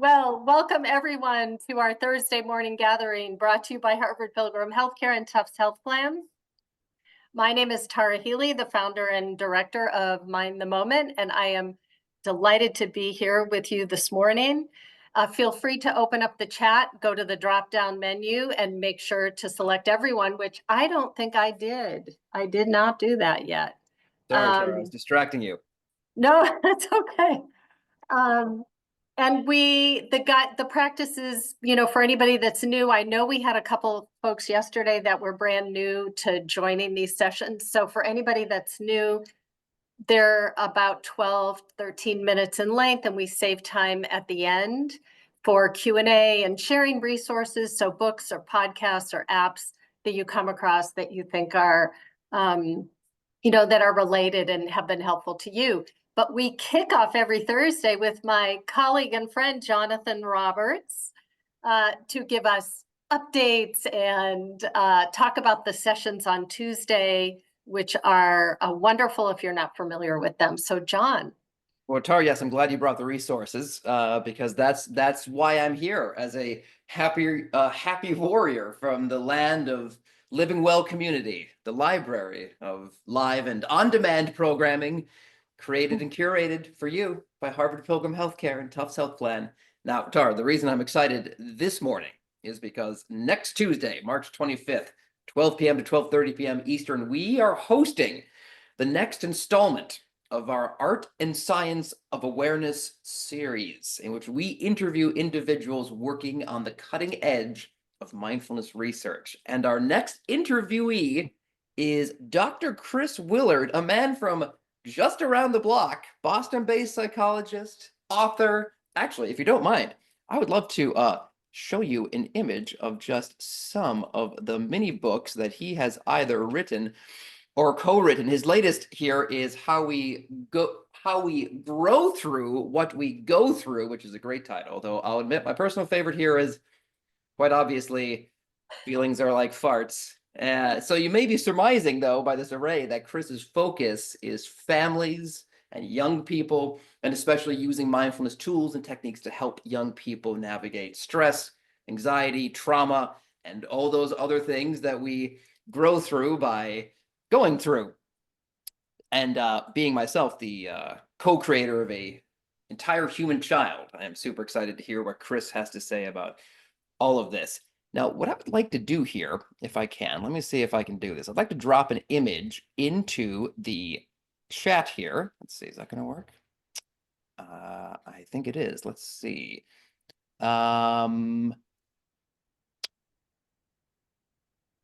Well, welcome everyone to our Thursday morning gathering brought to you by Harvard Pilgrim Healthcare and Tufts Health Plans. My name is Tara Healey, the founder and director of MindtheMoment, and I am delighted to be here with you this morning. Feel free to open up the chat, go to the drop-down menu, and make sure to select everyone, which I don't think I did. I did not do that yet. Sorry, Tara, I was distracting you. No, that's okay. And the practices, for anybody that's new, I know we had a couple folks yesterday that were brand new to joining these sessions. So for anybody that's new, they're about 12, 13 minutes in length, and we save time at the end for Q&A and sharing resources. So books or podcasts or apps that you come across that you think are, that are related and have been helpful to you. But we kick off every Thursday with my colleague and friend, Jonathan Roberts, to give us updates and talk about the sessions on Tuesday, which are wonderful if you're not familiar with them. So, John. Well, Tara, yes, I'm glad you brought the resources because that's why I'm here as a happy warrior from the land of Living Well community, the library of live and on-demand programming created and curated for you by Harvard Pilgrim Healthcare and Tufts Health Plan. Now, Tara, the reason I'm excited this morning is because next Tuesday, March 25th, 12 p.m. to 12:30 p.m. Eastern, we are hosting the next installment of our Art and Science of Awareness series, in which we interview individuals working on the cutting edge of mindfulness research. And our next interviewee is Dr. Chris Willard, a man from just around the block, Boston-based psychologist, author. Actually, if you don't mind, I would love to show you an image of just some of the mini books that he has either written or co-written. His latest here is how we grow through what we go through, which is a great title. Though I'll admit my personal favorite here is quite obviously Feelings Are Like Farts. So you may be surmising, though, by this array that Chris's focus is families and young people, and especially using mindfulness tools and techniques to help young people navigate stress, anxiety, trauma, and all those other things that we grow through by going through. And being myself the co-creator of a entire human child, I am super excited to hear what Chris has to say about all of this. Now, what I would like to do here, if I can, let me see if I can do this. I'd like to drop an image into the chat here. Let's see, is that going to work? I think it is. Let's see. Did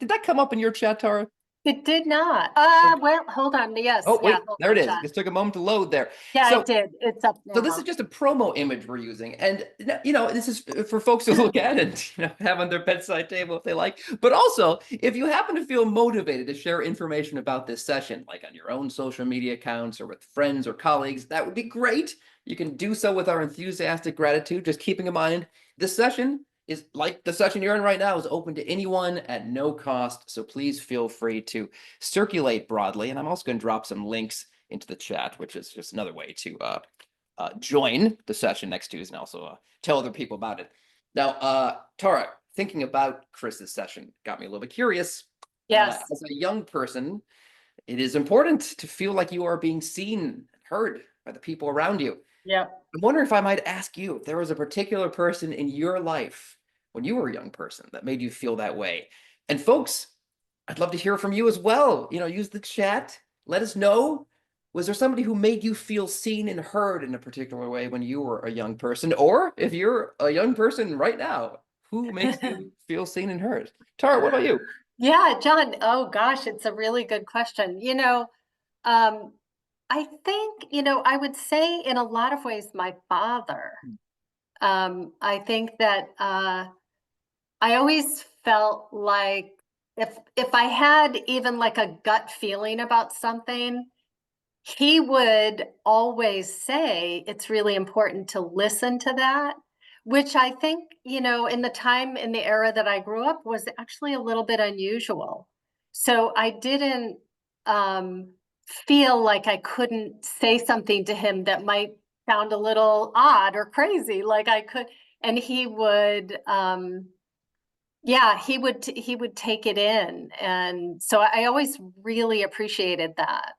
that come up in your chat, Tara? It did not. Well, hold on. Yes. Oh, wait, yeah, there it is. It just took a moment to load there. Yeah, so, it did. It's up now. So this is just a promo image we're using. And, this is for folks to look at and have on their bedside table if they like. But also, if you happen to feel motivated to share information about this session, like on your own social media accounts or with friends or colleagues, that would be great. You can do so with our enthusiastic gratitude. Just keeping in mind, this session is like the session you're in right now is open to anyone at no cost. So please feel free to circulate broadly. And I'm also going to drop some links into the chat, which is just another way to join the session next Tuesday and also tell other people about it. Now, Tara, thinking about Chris's session got me a little bit curious. Yes. As a young person, it is important to feel like you are being seen and heard by the people around you. Yeah. I'm wondering if I might ask you if there was a particular person in your life when you were a young person that made you feel that way. And folks, I'd love to hear from you as well. Use the chat. Let us know. Was there somebody who made you feel seen and heard in a particular way when you were a young person? Or if you're a young person right now, who makes you feel seen and heard? Tara, what about you? Yeah, John. Oh, gosh, it's a really good question. I think, I would say in a lot of ways, my father. I think that I always felt like if I had even like a gut feeling about something, he would always say it's really important to listen to that, which I think, in the era that I grew up was actually a little bit unusual. So I didn't feel like I couldn't say something to him that might sound a little odd or crazy. Like I could, and he would, yeah, he would take it in. And so I always really appreciated that.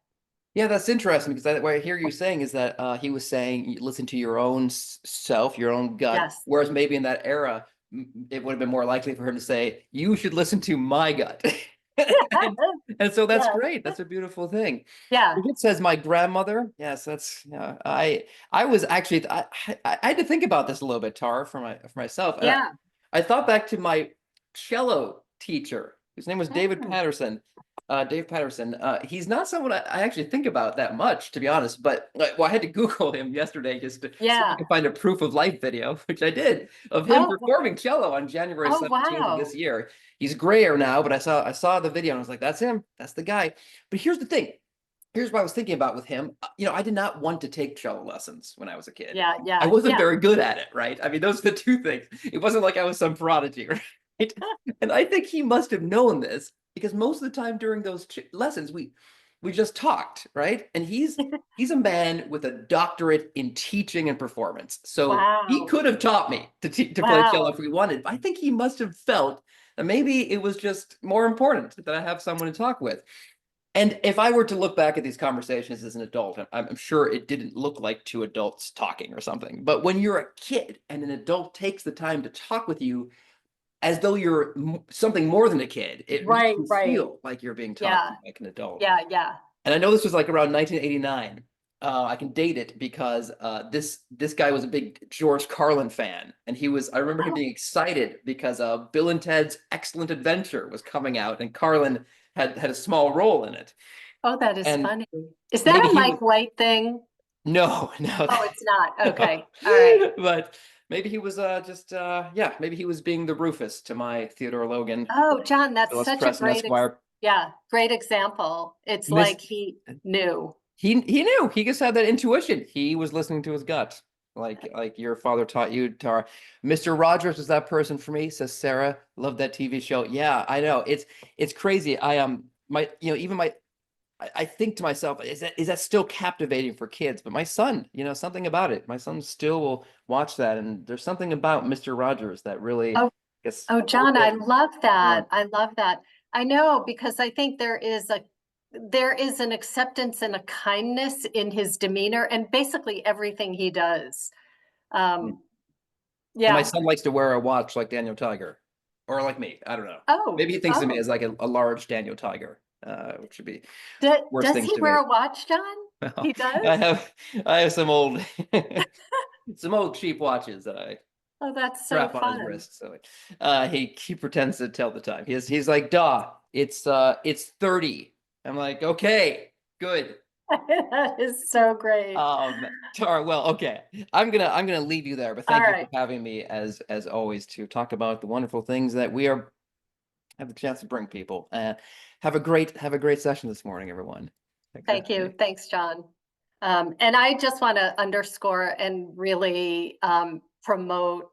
Yeah, that's interesting because what I hear you saying is that he was saying listen to your own self, your own gut, Yes. whereas maybe in that era, it would have been more likely for him to say, you should listen to my gut. And, and so that's Yeah. great. That's a beautiful thing. Yeah. It says my grandmother. Yes, that's yeah. I was actually I had to think about this a little bit, Tara, for myself. And Yeah. I thought back to my cello teacher, whose name was David Mm. Patterson. Dave Patterson. He's not someone I actually think about that much, to be honest. But well, I had to Google him yesterday just to see if I Yeah. could find a proof of life video, which I did, of him Oh, performing cello on January oh, 17th of wow. this year. He's grayer now, but I saw the video and I was like, that's him. That's the guy. But here's the thing. Here's what I was thinking about with him. I did not want to take cello lessons when I was a kid. Yeah. I Yeah. wasn't Yeah. very good at it, right? I mean, those are the two things. It wasn't like I was some prodigy, right? And I think he must have known this because most of the time during those lessons, we just talked, right? And he's a man with a doctorate in teaching and performance, so he Wow. could have taught me to play cello Wow. if we wanted. I think he must have felt that maybe it was just more important that I have someone to talk with. And if I were to look back at these conversations as an adult, I'm sure it didn't look like two adults talking or something. But when you're a kid and an adult takes the time to talk with you as though you're something more than a kid, it makes Right. you Right. feel like you're being talked Yeah. to like an adult. Yeah. Yeah. And I know this was like around 1989. I can date it because this guy was a big George Carlin fan, and I remember him Oh, being excited because Bill and Ted's Excellent Adventure was coming out, and Carlin had a small role in it. oh, that is And funny. Is that maybe a he Mike was White thing? no, no, Oh, it's not. no. Okay. All right. But maybe he was just yeah, maybe he was being the Rufus to my Theodore Logan, Oh, John, that's Phyllis such a Preston Esquire. yeah, great example. It's Miss like he knew. he knew he just had that intuition. He was listening to his gut, like your father taught you, Tara. Mr. Rogers was that person for me, says Sarah. Love that TV show. Yeah, I know. It's crazy. I my even my I think to myself, is that still captivating for kids? But my son, something about it. My son still will watch that, and there's something about Mr. Rogers that really, I Oh, guess, oh, holds John, I it. love Yeah. that. I love that. I know because I think there is an acceptance and a kindness in his demeanor and basically everything he does. Um, And my yeah. son likes to wear a watch like Daniel Tiger, or like me. I don't know. Oh, Maybe he thinks of me oh. as like a large Daniel Tiger, which would be worse Does things he to wear me. a watch, John? Well, He does? I have some old some old cheap watches that I Oh, that's so strap on his fun. wrist. So he pretends to tell the time. He's like, "Duh, it's 30." I'm like, "Okay, good." That is so great. Tara, well, okay. I'm gonna leave you there, but All thank you for right. having me as always to talk about the wonderful things that we have the chance to bring people. Have a great session this morning, everyone. Thanks for Thank having you. me. Thanks, John. And I just want to underscore and really promote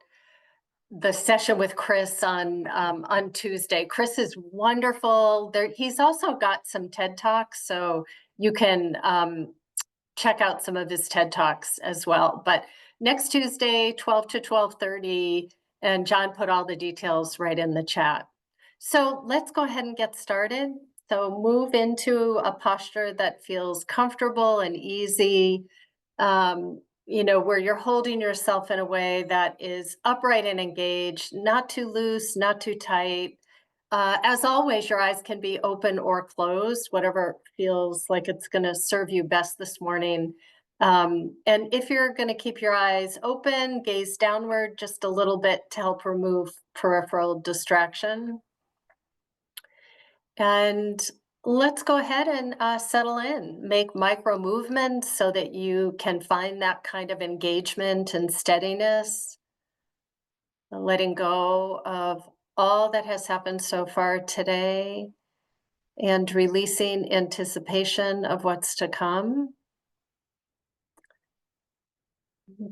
the session with Chris on Tuesday. Chris is wonderful. There, he's also got some TED Talks, so you can check out some of his TED Talks as well. But next Tuesday, 12 to 12:30, and John put all the details right in the chat. So let's go ahead and get started. So move into a posture that feels comfortable and easy, where you're holding yourself in a way that is upright and engaged, not too loose, not too tight. As always, your eyes can be open or closed, whatever feels like it's going to serve you best this morning. And if you're going to keep your eyes open, gaze downward just a little bit to help remove peripheral distraction. And let's go ahead and settle in, make micro movements so that you can find that kind of engagement and steadiness, letting go of all that has happened so far today and releasing anticipation of what's to come.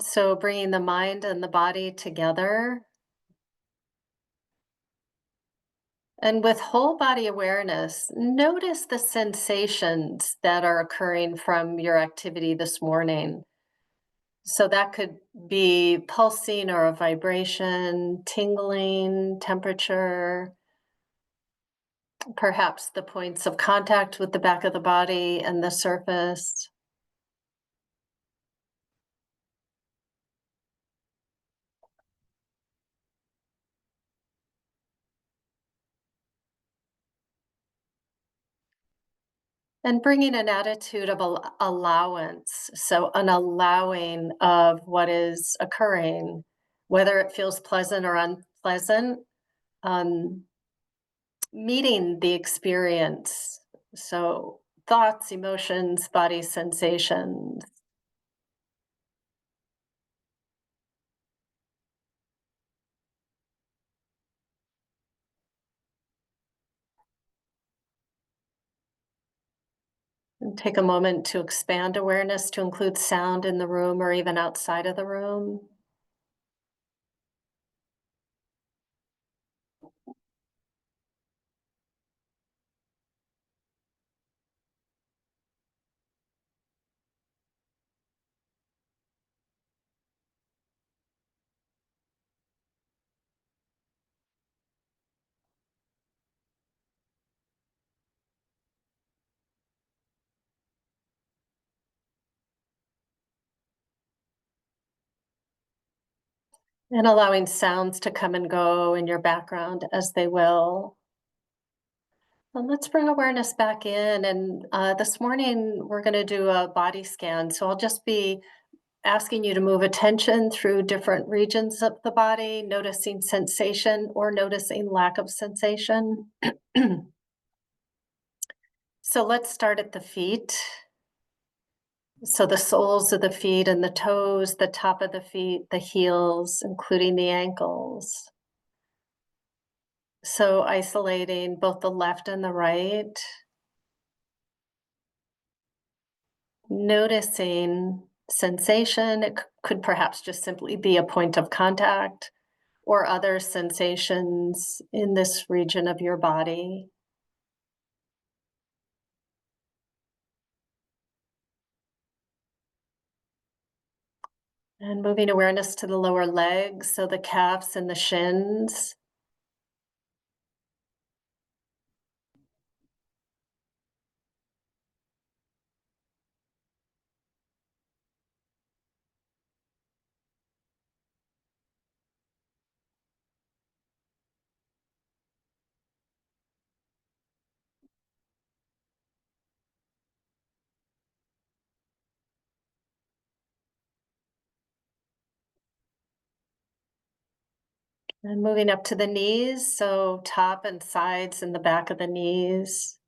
So bringing the mind and the body together. And with whole body awareness, notice the sensations that are occurring from your activity this morning. So that could be pulsing or a vibration, tingling, temperature, perhaps the points of contact with the back of the body and the surface. And bringing an attitude of allowance. So, an allowing of what is occurring, whether it feels pleasant or unpleasant, um, meeting the experience. So, thoughts, emotions, body sensations. And take a moment to expand awareness to include sound in the room or even outside of the room. And allowing sounds to come and go in your background as they will. Well, let's bring awareness back in. And this morning, we're going to do a body scan. So I'll just be asking you to move attention through different regions of the body, noticing sensation or noticing lack of sensation. So let's start at the feet. So the soles of the feet and the toes, the top of the feet, the heels, including the ankles. So isolating both the left and the right. Noticing sensation. It could perhaps just simply be a point of contact or other sensations in this region of your body. And moving awareness to the lower legs, so the calves and the shins. And moving up to the knees, so top and sides and the back of the knees.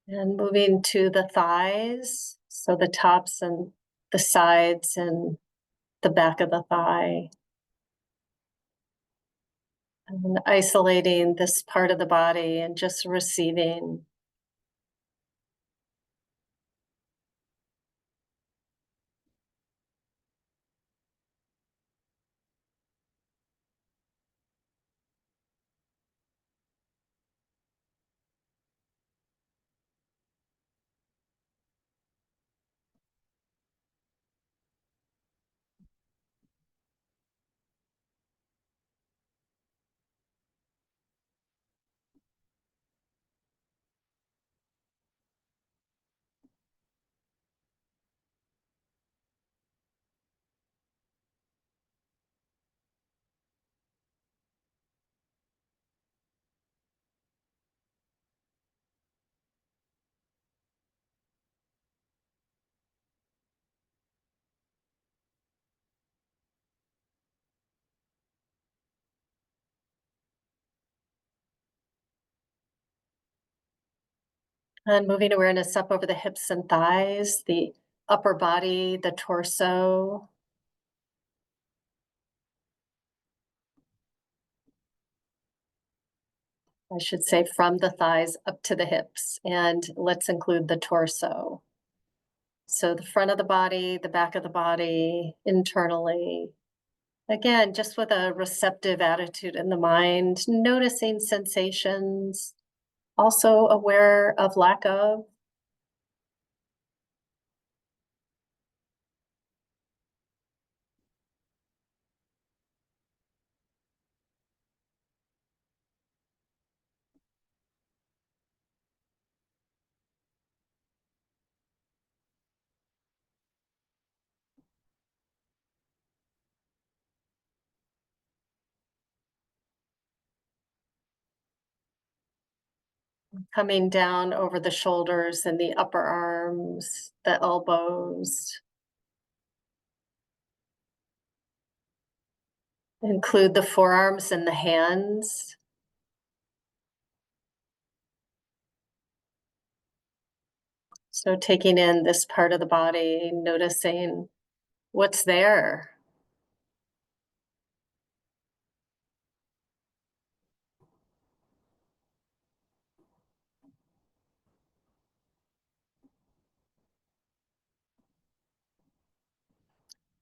And moving to the thighs, so the tops and the sides and the back of the thigh. And isolating this part of the body and just receiving. And moving awareness up over the hips and thighs, the upper body, the torso. I should say from the thighs up to the hips, and let's include the torso. So the front of the body, the back of the body, internally. Again, just with a receptive attitude in the mind, noticing sensations, also aware of lack of. Coming down over the shoulders and the upper arms, the elbows. Include the forearms and the hands. So taking in this part of the body, noticing what's there.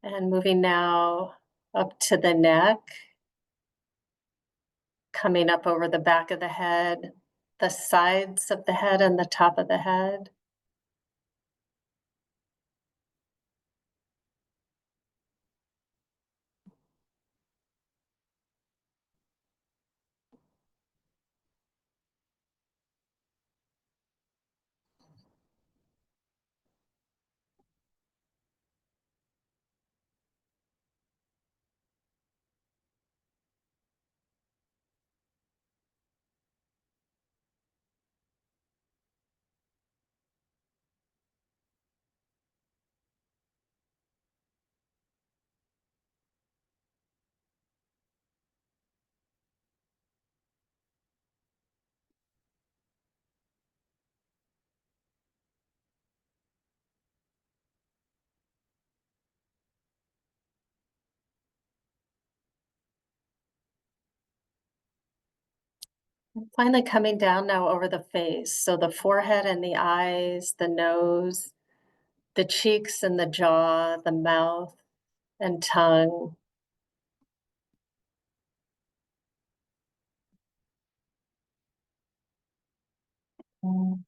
And moving now up to the neck, coming up over the back of the head, the sides of the head and the top of the head. And finally coming down now over the face. So the forehead and the eyes, the nose, the cheeks and the jaw, the mouth and tongue. Mm.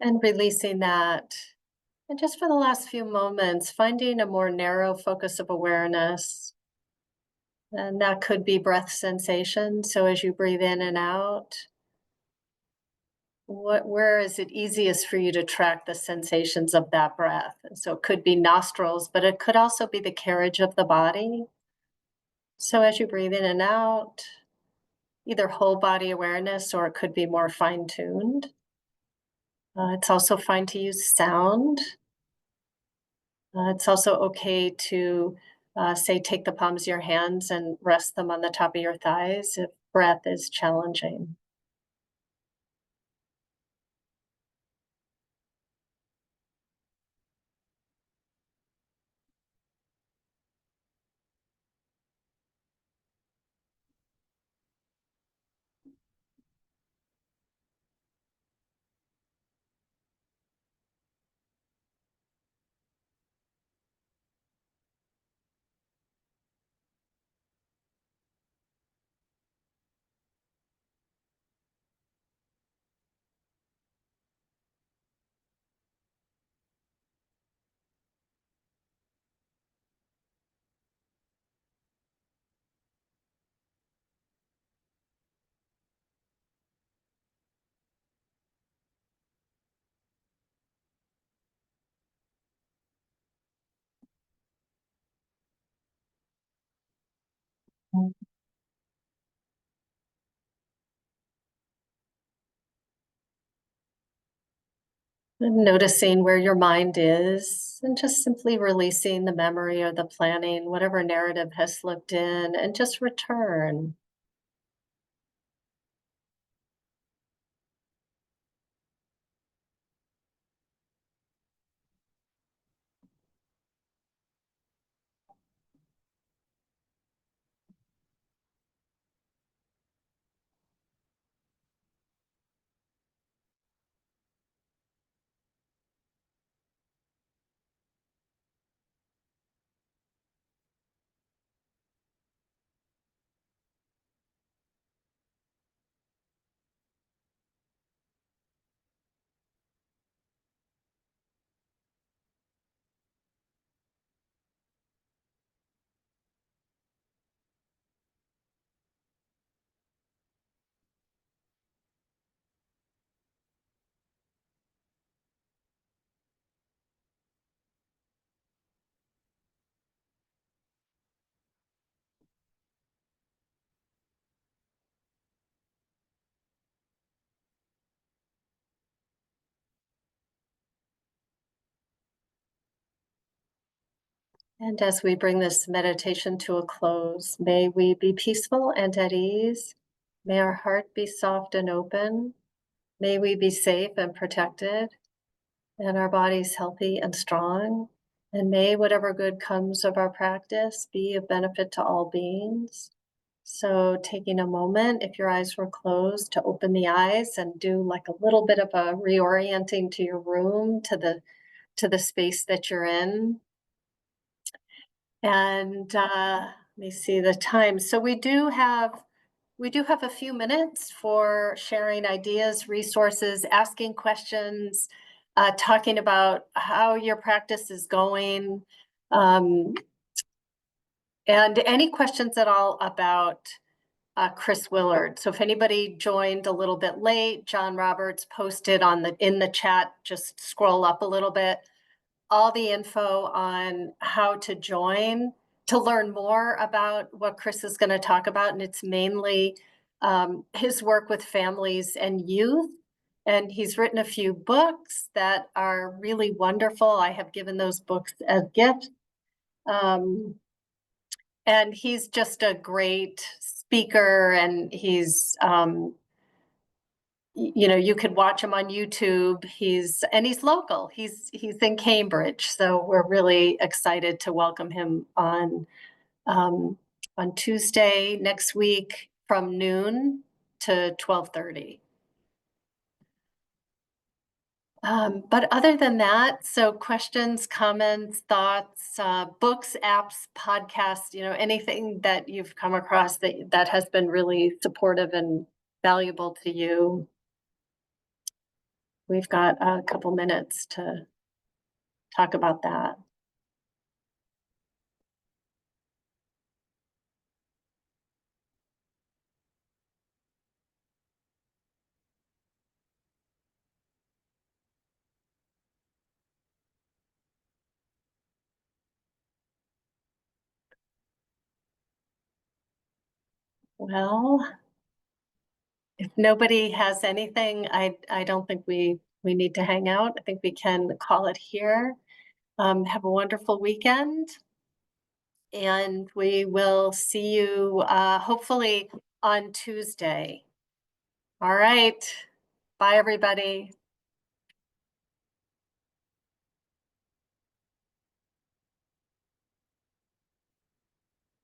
And releasing that. And just for the last few moments, finding a more narrow focus of awareness. And that could be breath sensation. So as you breathe in and out, where is it easiest for you to track the sensations of that breath? And so it could be nostrils, but it could also be the carriage of the body. So as you breathe in and out, either whole body awareness or it could be more fine-tuned. It's also fine to use sound. It's also okay to say, take the palms of your hands and rest them on the top of your thighs if breath is challenging. And noticing where your mind is and just simply releasing the memory or the planning, whatever narrative has slipped in, and just return. And as we bring this meditation to a close, may we be peaceful and at ease. May our heart be soft and open. May we be safe and protected, and our bodies healthy and strong. And may whatever good comes of our practice be of benefit to all beings. So taking a moment, if your eyes were closed, to open the eyes and do like a little bit of a reorienting to your room, to the space that you're in. And let me see the time. So we do have a few minutes for sharing ideas, resources, asking questions, talking about how your practice is going, um, and any questions at all about Chris Willard. So if anybody joined a little bit late, John Roberts posted in the chat, just scroll up a little bit, all the info on how to join to learn more about what Chris is going to talk about. And it's mainly his work with families and youth. And he's written a few books that are really wonderful. I have given those books as gifts. And he's just a great speaker, and you could watch him on YouTube. He's local. He's in Cambridge, so we're really excited to welcome him um, on Tuesday next week from noon to 12:30. But other than that, so questions, comments, thoughts, books, apps, podcasts, anything that you've come across that has been really supportive and valuable to you. We've got a couple minutes to talk about that. Well, if nobody has anything, I don't think we need to hang out. I think we can call it here. Have a wonderful weekend, and we will see you hopefully on Tuesday. All right. Bye, everybody.